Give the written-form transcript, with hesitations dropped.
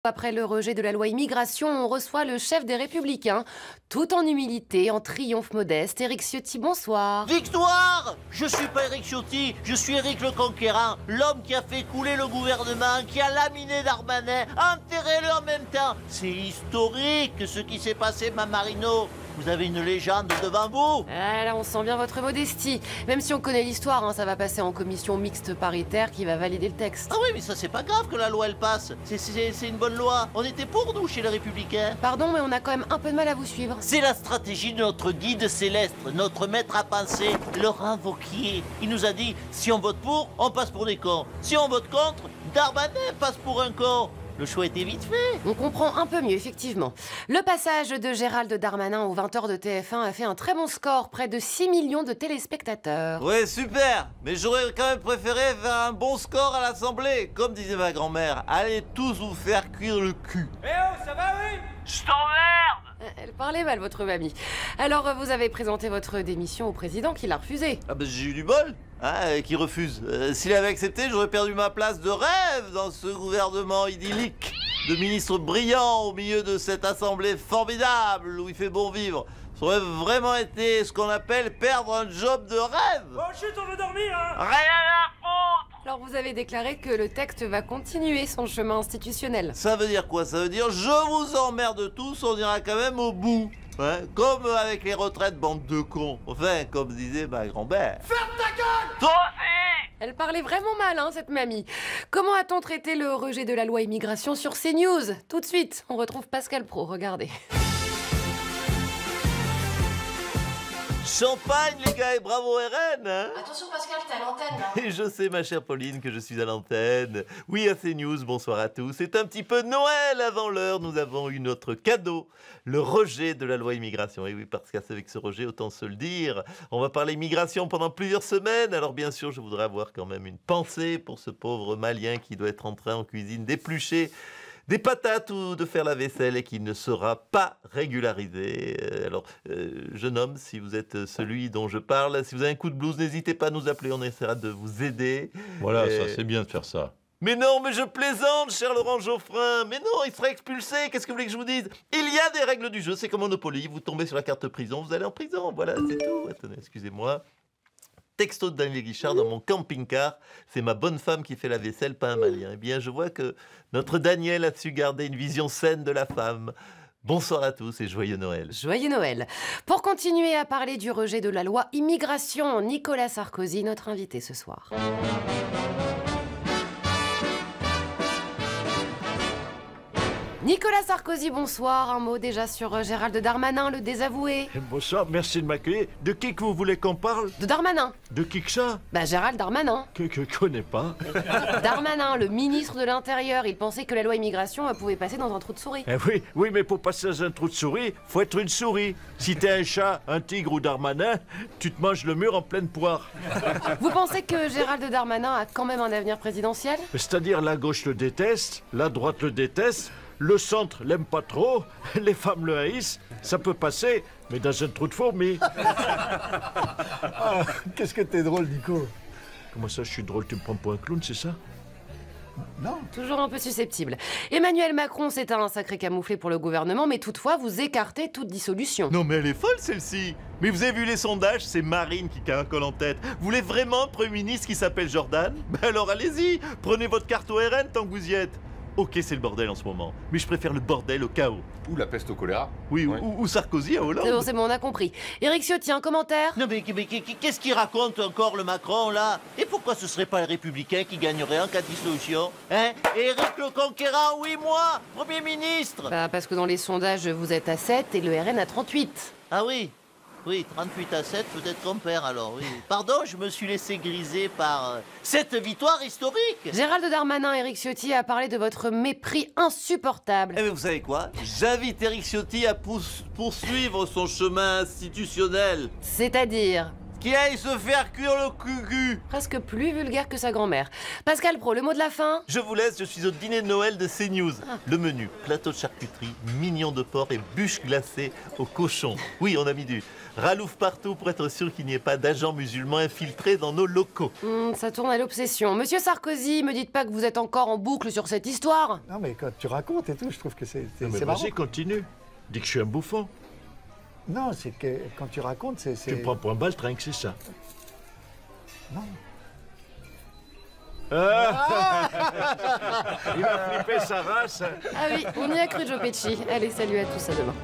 Après le rejet de la loi immigration, on reçoit le chef des Républicains, tout en humilité, en triomphe modeste. Éric Ciotti, bonsoir. Victoire! Je suis pas Éric Ciotti, je suis Éric le Conquérant, l'homme qui a fait couler le gouvernement, qui a laminé Darmanin, enterré-le en même temps. C'est historique ce qui s'est passé, Mamarino. Vous avez une légende devant vous. Ah, là, on sent bien votre modestie. Même si on connaît l'histoire, hein, ça va passer en commission mixte paritaire qui va valider le texte. Ah oui, mais ça c'est pas grave que la loi elle passe. C'est une bonne loi. On était pour nous chez les Républicains. Pardon, mais on a quand même un peu de mal à vous suivre. C'est la stratégie de notre guide céleste, notre maître à penser, Laurent Wauquiez. Il nous a dit, si on vote pour, on passe pour des cons. Si on vote contre, Darmanin passe pour un con. Le choix était vite fait. On comprend un peu mieux, effectivement. Le passage de Gérald Darmanin aux 20h de TF1 a fait un très bon score, près de 6 millions de téléspectateurs. Ouais, super. Mais j'aurais quand même préféré faire un bon score à l'Assemblée. Comme disait ma grand-mère, allez tous vous faire cuire le cul. Eh oh, ça va, oui? Je t'emmerde. Elle parlait mal, votre mamie. Alors, vous avez présenté votre démission au président qui l'a refusée. Ah bah j'ai eu du bol, hein, qui refuse. S'il avait accepté, j'aurais perdu ma place de rêve dans ce gouvernement idyllique de ministres brillants au milieu de cette assemblée formidable où il fait bon vivre. Ça aurait vraiment été ce qu'on appelle perdre un job de rêve. Oh chut, on veut dormir, hein? Rien à foutre. Alors, vous avez déclaré que le texte va continuer son chemin institutionnel. Ça veut dire quoi? Ça veut dire je vous emmerde tous, on ira quand même au bout. Ouais, comme avec les retraites, bande de cons. Enfin, comme disait ma grand-mère. Ferme ta gueule. Toi aussi. Elle parlait vraiment mal, hein, cette mamie. Comment a-t-on traité le rejet de la loi immigration sur CNews? Tout de suite, on retrouve Pascal Praud, regardez. Champagne les gars et bravo RN hein. Attention Pascal, t'es à l'antenne là. Et je sais ma chère Pauline que je suis à l'antenne. Oui à CNews, bonsoir à tous. C'est un petit peu Noël avant l'heure, nous avons eu notre cadeau, le rejet de la loi immigration. Et oui parce qu'avec ce rejet, autant se le dire, on va parler immigration pendant plusieurs semaines. Alors bien sûr je voudrais avoir quand même une pensée pour ce pauvre Malien qui doit être en train en cuisine d'éplucher des patates ou de faire la vaisselle et qui ne sera pas régularisé. Alors, jeune homme, si vous êtes celui dont je parle, si vous avez un coup de blues, n'hésitez pas à nous appeler, on essaiera de vous aider. Voilà, ça c'est bien de faire ça. Mais non, mais je plaisante, cher Laurent Geoffrin. Mais non, il sera expulsé. Qu'est-ce que vous voulez que je vous dise? Il y a des règles du jeu, c'est comme Monopoly. Vous tombez sur la carte prison, vous allez en prison. Voilà, c'est tout. Attendez, excusez-moi. Texto de Daniel Guichard dans mon camping-car. C'est ma bonne femme qui fait la vaisselle, pas un Malien. Eh bien, je vois que notre Daniel a su garder une vision saine de la femme. Bonsoir à tous et joyeux Noël. Joyeux Noël. Pour continuer à parler du rejet de la loi immigration, Nicolas Sarkozy, notre invité ce soir. Nicolas Sarkozy, bonsoir. Un mot déjà sur Gérald Darmanin, le désavoué. Bonsoir, merci de m'accueillir. De qui que vous voulez qu'on parle? De Darmanin. De qui que ça? Bah Gérald Darmanin. Que je connais pas. Darmanin, le ministre de l'Intérieur, il pensait que la loi immigration pouvait passer dans un trou de souris. Eh oui, mais pour passer dans un trou de souris, faut être une souris. Si t'es un chat, un tigre ou Darmanin, tu te manges le mur en pleine poire. Vous pensez que Gérald Darmanin a quand même un avenir présidentiel? C'est-à-dire la gauche le déteste, la droite le déteste, le centre l'aime pas trop, les femmes le haïssent, ça peut passer, mais dans un trou de fourmis. Ah, qu'est-ce que t'es drôle, Nico. Comment ça, je suis drôle, tu me prends pour un clown, c'est ça? Non. Toujours un peu susceptible. Emmanuel Macron, c'est un sacré camouflet pour le gouvernement, mais toutefois, vous écartez toute dissolution. Non mais elle est folle celle-ci. Mais vous avez vu les sondages, c'est Marine qui caracole en tête. Vous voulez vraiment un Premier ministre qui s'appelle Jordan? Ben alors allez-y, prenez votre carte au RN tant que vous y êtes. Ok, c'est le bordel en ce moment, mais je préfère le bordel au chaos. Ou la peste au choléra. Oui, Ouais. ou Sarkozy à Hollande. C'est bon, on a compris. Éric Ciotti, un commentaire? Non mais qu'est-ce qu'il raconte encore le Macron là? Et pourquoi ce serait pas les Républicains qui gagneraient en cas de dissolution? Hein? Éric le Conquérant, oui moi, Premier ministre. Bah, parce que dans les sondages, vous êtes à 7 et le RN à 38. Ah oui. Oui, 38 à 7, peut-être qu'on perd alors, oui. Pardon, je me suis laissé griser par cette victoire historique. Gérald Darmanin, Éric Ciotti a parlé de votre mépris insupportable. Eh bien, vous savez quoi? J'invite Éric Ciotti à poursuivre son chemin institutionnel. C'est-à-dire? qui aille se faire cuire le cucu. Presque plus vulgaire que sa grand-mère. Pascal Pro, le mot de la fin? Je vous laisse, je suis au dîner de Noël de CNews. Le menu, plateau de charcuterie, mignon de porc et bûche glacée au cochon. Oui, on a mis du ralouf partout pour être sûr qu'il n'y ait pas d'agents musulmans infiltrés dans nos locaux. Ça tourne à l'obsession. Monsieur Sarkozy, me dites pas que vous êtes encore en boucle sur cette histoire. Non, mais quand tu racontes et tout, je trouve que c'est Non, mais marrant. vas-y, continue. Dis que je suis un bouffon. Non, c'est que quand tu racontes, c'est... Tu me prends pour un baltringue, c'est ça. Non. Il va flipper sa race. Ah oui, on y a cru, Joe Pesci. Allez, salut à tous, à demain.